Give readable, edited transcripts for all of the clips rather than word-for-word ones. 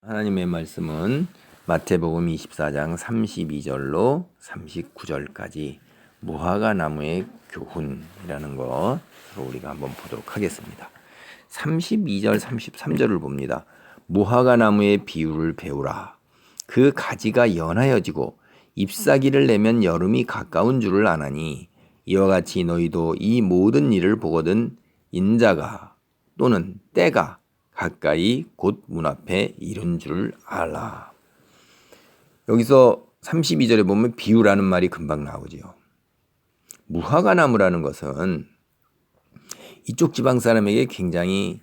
하나님의 말씀은 마태복음 24장 32절로 39절까지 무화과 나무의 교훈이라는 거 우리가 한번 보도록 하겠습니다. 32절 33절을 봅니다. 무화과 나무의 비유를 배우라. 그 가지가 연하여지고 잎사귀를 내면 여름이 가까운 줄을 아나니 이와 같이 너희도 이 모든 일을 보거든 인자가 또는 때가 가까이 곧 문 앞에 이른 줄 알라. 여기서 32절에 보면 비유라는 말이 금방 나오지요. 무화과 나무라는 것은 이쪽 지방 사람에게 굉장히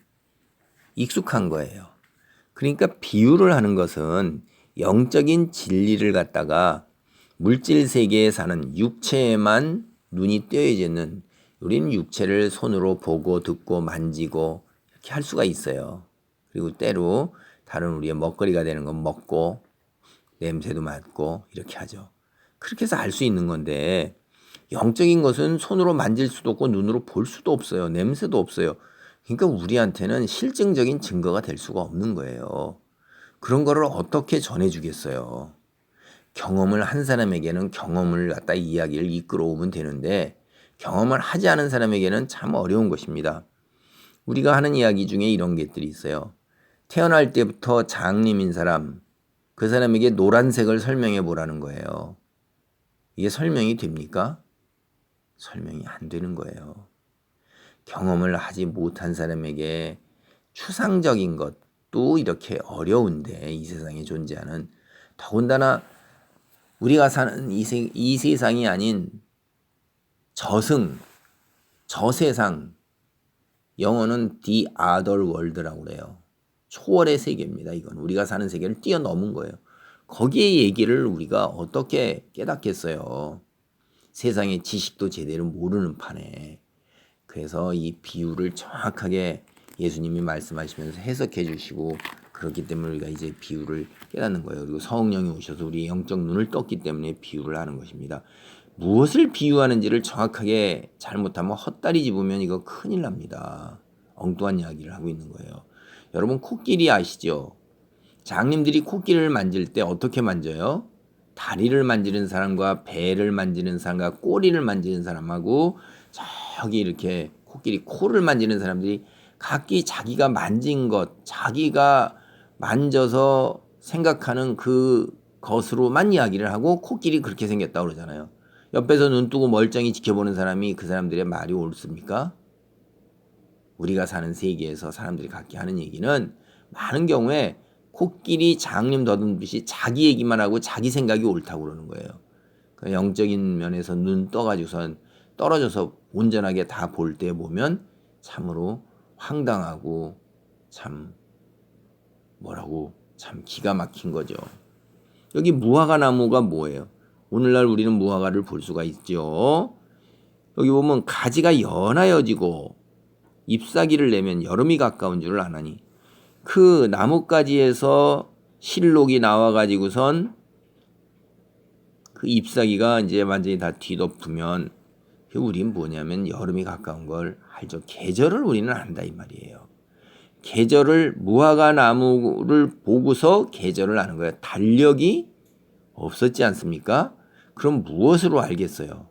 익숙한 거예요. 그러니까 비유를 하는 것은 영적인 진리를 갖다가 물질 세계에 사는 육체에만 눈이 떼어지는, 우리는 육체를 손으로 보고 듣고 만지고 이렇게 할 수가 있어요. 그리고 때로 다른 우리의 먹거리가 되는 건 먹고 냄새도 맡고 이렇게 하죠. 그렇게 해서 알 수 있는 건데 영적인 것은 손으로 만질 수도 없고 눈으로 볼 수도 없어요. 냄새도 없어요. 그러니까 우리한테는 실증적인 증거가 될 수가 없는 거예요. 그런 거를 어떻게 전해주겠어요. 경험을 한 사람에게는 경험을 갖다 이야기를 이끌어오면 되는데 경험을 하지 않은 사람에게는 참 어려운 것입니다. 우리가 하는 이야기 중에 이런 것들이 있어요. 태어날 때부터 장님인 사람, 그 사람에게 노란색을 설명해 보라는 거예요. 이게 설명이 됩니까? 설명이 안 되는 거예요. 경험을 하지 못한 사람에게 추상적인 것도 이렇게 어려운데 이 세상에 존재하는, 더군다나 우리가 사는 이 세상이 아닌 저승, 저세상, 영어는 the other world라고 그래요. 초월의 세계입니다. 이건 우리가 사는 세계를 뛰어넘은 거예요. 거기에 얘기를 우리가 어떻게 깨닫겠어요. 세상의 지식도 제대로 모르는 판에. 그래서 이 비유를 정확하게 예수님이 말씀하시면서 해석해 주시고 그렇기 때문에 우리가 이제 비유를 깨닫는 거예요. 그리고 성령이 오셔서 우리 영적 눈을 떴기 때문에 비유를 하는 것입니다. 무엇을 비유하는지를 정확하게 잘못하면 헛다리 집으면 이거 큰일 납니다. 엉뚱한 이야기를 하고 있는 거예요. 여러분 코끼리 아시죠? 장님들이 코끼리를 만질 때 어떻게 만져요? 다리를 만지는 사람과 배를 만지는 사람과 꼬리를 만지는 사람하고 저기 이렇게 코끼리 코를 만지는 사람들이 각기 자기가 만진 것, 자기가 만져서 생각하는 그 것으로만 이야기를 하고 코끼리 그렇게 생겼다고 그러잖아요. 옆에서 눈 뜨고 멀쩡히 지켜보는 사람이 그 사람들의 말이 옳습니까? 우리가 사는 세계에서 사람들이 각기 하는 얘기는 많은 경우에 코끼리 장님 더듬듯이 자기 얘기만 하고 자기 생각이 옳다고 그러는 거예요. 그 영적인 면에서 눈 떠가지고선 떨어져서 온전하게 다 볼 때 보면 참으로 황당하고 참 기가 막힌 거죠. 여기 무화과 나무가 뭐예요? 오늘날 우리는 무화과를 볼 수가 있죠. 여기 보면 가지가 연하여지고 잎사귀를 내면 여름이 가까운 줄을 아나니, 그 나뭇가지에서 실록이 나와가지고선 그 잎사귀가 이제 완전히 다 뒤덮으면 우린 뭐냐면 여름이 가까운 걸 알죠. 계절을 우리는 안다 이 말이에요. 계절을, 무화과 나무를 보고서 계절을 아는 거예요. 달력이 없었지 않습니까? 그럼 무엇으로 알겠어요?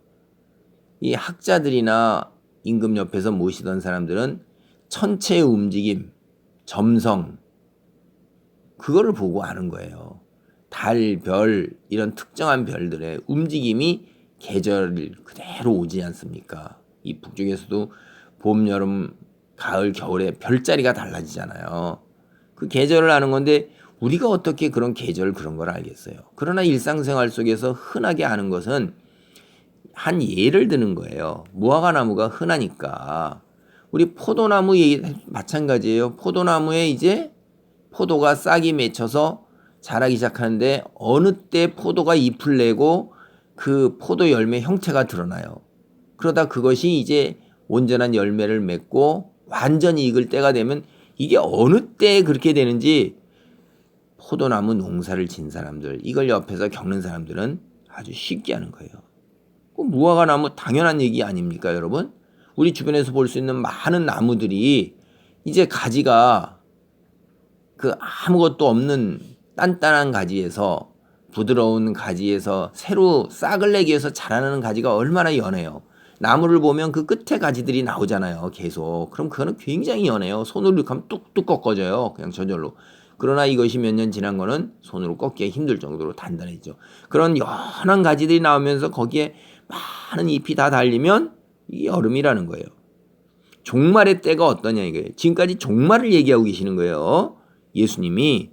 이 학자들이나 임금 옆에서 모시던 사람들은 천체의 움직임, 점성, 그거를 보고 아는 거예요. 달, 별, 이런 특정한 별들의 움직임이 계절 그대로 오지 않습니까? 이 북쪽에서도 봄, 여름, 가을, 겨울에 별자리가 달라지잖아요. 그 계절을 아는 건데 우리가 어떻게 그런 계절 그런 걸 알겠어요. 그러나 일상생활 속에서 흔하게 아는 것은 한 예를 드는 거예요. 무화과 나무가 흔하니까 우리 포도나무 마찬가지예요. 포도나무에 이제 포도가 싹이 맺혀서 자라기 시작하는데 어느 때 포도가 잎을 내고 그 포도 열매 형태가 드러나요. 그러다 그것이 이제 온전한 열매를 맺고 완전히 익을 때가 되면 이게 어느 때 그렇게 되는지 포도나무 농사를 진 사람들, 이걸 옆에서 겪는 사람들은 아주 쉽게 하는 거예요. 무화과 나무 당연한 얘기 아닙니까, 여러분? 우리 주변에서 볼 수 있는 많은 나무들이 이제 가지가 그 아무것도 없는 단단한 가지에서 부드러운 가지에서 새로 싹을 내기 위해서 자라는 가지가 얼마나 연해요. 나무를 보면 그 끝에 가지들이 나오잖아요. 계속. 그럼 그거는 굉장히 연해요. 손으로 이렇게 하면 뚝뚝 꺾어져요. 그냥 저절로. 그러나 이것이 몇 년 지난 거는 손으로 꺾기가 힘들 정도로 단단해지죠. 그런 연한 가지들이 나오면서 거기에 많은 잎이 다 달리면 이게 여름이라는 거예요. 종말의 때가 어떠냐 이거예요. 지금까지 종말을 얘기하고 계시는 거예요. 예수님이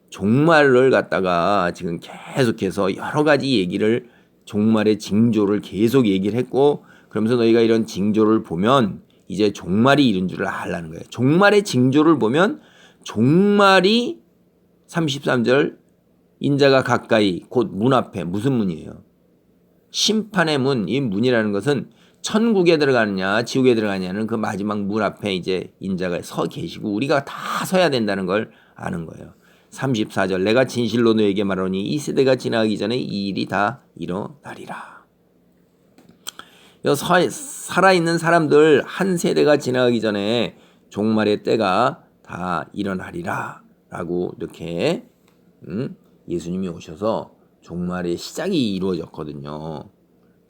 종말을 갖다가 지금 계속해서 여러 가지 얘기를 종말의 징조를 계속 얘기를 했고 그러면서 너희가 이런 징조를 보면 이제 종말이 이른 줄을 알라는 거예요. 종말의 징조를 보면 종말이 33절 인자가 가까이 곧 문 앞에 무슨 문이에요? 심판의 문. 이 문이라는 것은 천국에 들어가느냐 지옥에 들어가느냐는 그 마지막 문 앞에 이제 인자가 서 계시고 우리가 다 서야 된다는 걸 아는 거예요. 34절 내가 진실로 너에게 말하노니 이 세대가 지나가기 전에 이 일이 다 일어나리라. 살아있는 사람들 한 세대가 지나가기 전에 종말의 때가 다 일어나리라 라고 이렇게 예수님이 오셔서 종말의 시작이 이루어졌거든요.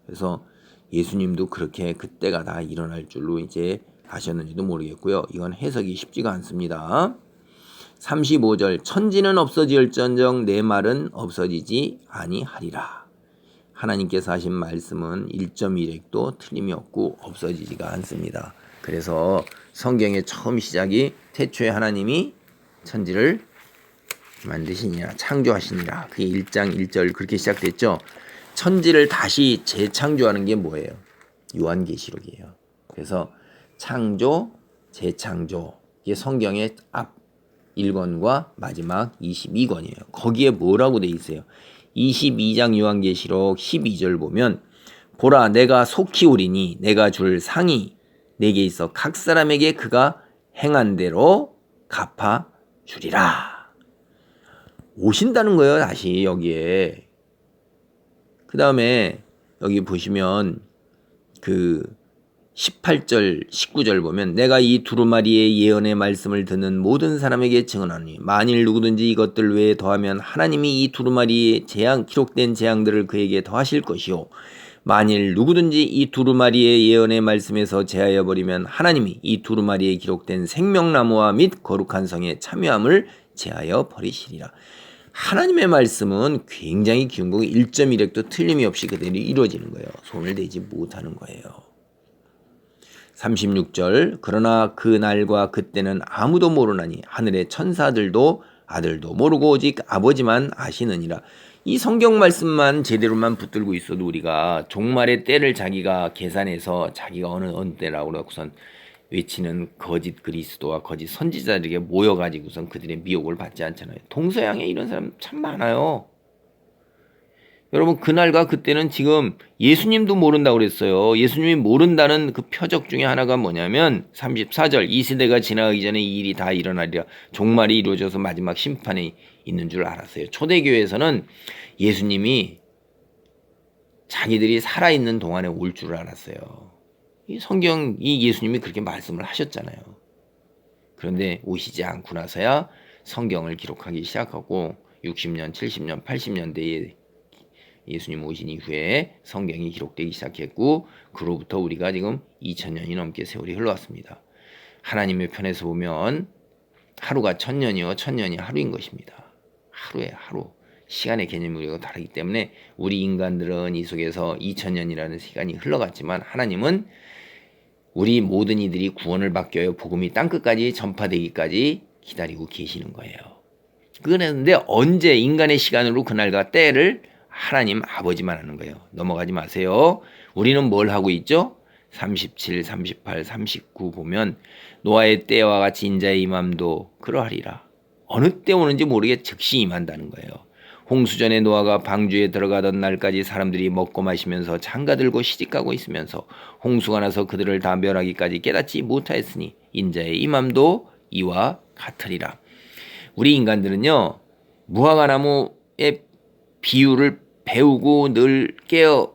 그래서 예수님도 그렇게 그때가 다 일어날 줄로 이제 아셨는지도 모르겠고요. 이건 해석이 쉽지가 않습니다. 35절 천지는 없어질전정 내 말은 없어지지 아니하리라. 하나님께서 하신 말씀은 1.1핵도 틀림이 없고 없어지지가 않습니다. 그래서 성경의 처음 시작이 태초에 하나님이 천지를 만드시니라 창조하시니라. 그게 1장 1절 그렇게 시작됐죠. 천지를 다시 재창조하는 게 뭐예요? 요한계시록이에요. 그래서 창조, 재창조 이게 성경의 앞 1권과 마지막 22권이에요. 거기에 뭐라고 돼 있어요? 22장 요한계시록 12절 보면 보라 내가 속히 오리니 내가 줄 상이 내게 있어 각 사람에게 그가 행한 대로 갚아 주리라. 오신다는 거예요. 다시 여기에. 그 다음에 여기 보시면 그 18절 19절 보면 내가 이 두루마리의 예언의 말씀을 듣는 모든 사람에게 증언하니 만일 누구든지 이것들 외에 더하면 하나님이 이 두루마리의 기록된 재앙들을 그에게 더하실 것이요 만일 누구든지 이 두루마리의 예언의 말씀에서 제하여 버리면 하나님이 이 두루마리에 기록된 생명나무와 및 거룩한 성의 참여함을 제하여 버리시리라. 하나님의 말씀은 굉장히 기운 거고 1.1핵도 틀림이 없이 그대로 이루어지는 거예요. 손을 대지 못하는 거예요. 36절 그러나 그 날과 그때는 아무도 모르나니 하늘의 천사들도 아들도 모르고 오직 아버지만 아시느니라. 이 성경 말씀만 제대로만 붙들고 있어도 우리가 종말의 때를 자기가 계산해서 자기가 어느 때라고 하고선 외치는 거짓 그리스도와 거짓 선지자들에게 모여가지고선 그들의 미혹을 받지 않잖아요. 동서양에 이런 사람 참 많아요. 여러분 그날과 그때는 지금 예수님도 모른다고 그랬어요. 예수님이 모른다는 그 표적 중에 하나가 뭐냐면 34절 이 세대가 지나가기 전에 이 일이 다 일어나리라. 종말이 이루어져서 마지막 심판이 있는 줄 알았어요. 초대교회에서는 예수님이 자기들이 살아있는 동안에 올 줄 알았어요. 이 성경이 예수님이 그렇게 말씀을 하셨잖아요. 그런데 오시지 않고 나서야 성경을 기록하기 시작하고 60년, 70년, 80년대에 예수님 오신 이후에 성경이 기록되기 시작했고 그로부터 우리가 지금 2000년이 넘게 세월이 흘러왔습니다. 하나님의 편에서 보면 하루가 1000년이요 1000년이 하루인 것입니다. 하루에 하루. 시간의 개념이 우리가 다르기 때문에 우리 인간들은 이 속에서 2000년이라는 시간이 흘러갔지만 하나님은 우리 모든 이들이 구원을 받기 위해 복음이 땅끝까지 전파되기까지 기다리고 계시는 거예요. 그런데 언제 인간의 시간으로 그날과 때를 하나님 아버지만 하는 거예요. 넘어가지 마세요. 우리는 뭘 하고 있죠? 37, 38, 39 보면 노아의 때와 같이 인자의 임함도 그러하리라. 어느 때 오는지 모르게 즉시 임한다는 거예요. 홍수전에 노아가 방주에 들어가던 날까지 사람들이 먹고 마시면서 장가들고 시집가고 있으면서 홍수가 나서 그들을 다 멸하기까지 깨닫지 못하였으니 인자의 임함도 이와 같으리라. 우리 인간들은요 무화과나무의 비유를 배우고 늘 깨어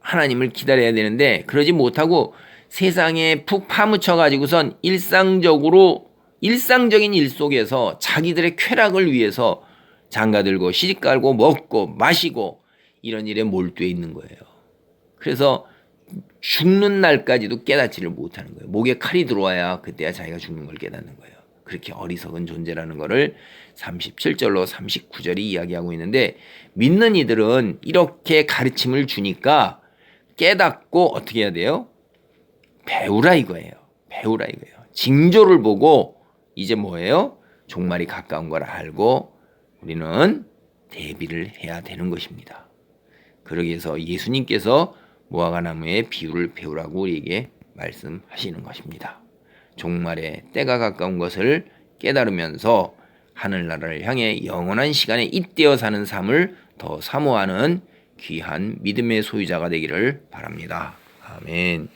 하나님을 기다려야 되는데 그러지 못하고 세상에 푹 파묻혀 가지고선 일상적으로 일상적인 일 속에서 자기들의 쾌락을 위해서 장가 들고 시집 갈고 먹고 마시고 이런 일에 몰두해 있는 거예요. 그래서 죽는 날까지도 깨닫지를 못하는 거예요. 목에 칼이 들어와야 그때야 자기가 죽는 걸 깨닫는 거예요. 그렇게 어리석은 존재라는 것을 37절로 39절이 이야기하고 있는데, 믿는 이들은 이렇게 가르침을 주니까 깨닫고 어떻게 해야 돼요? 배우라 이거예요. 배우라 이거예요. 징조를 보고 이제 뭐예요? 종말이 가까운 걸 알고 우리는 대비를 해야 되는 것입니다. 그러기 위해서 예수님께서 무화과 나무의 비유를 배우라고 우리에게 말씀하시는 것입니다. 종말의 때가 가까운 것을 깨달으면서 하늘나라를 향해 영원한 시간에 잇대어 사는 삶을 더 사모하는 귀한 믿음의 소유자가 되기를 바랍니다. 아멘.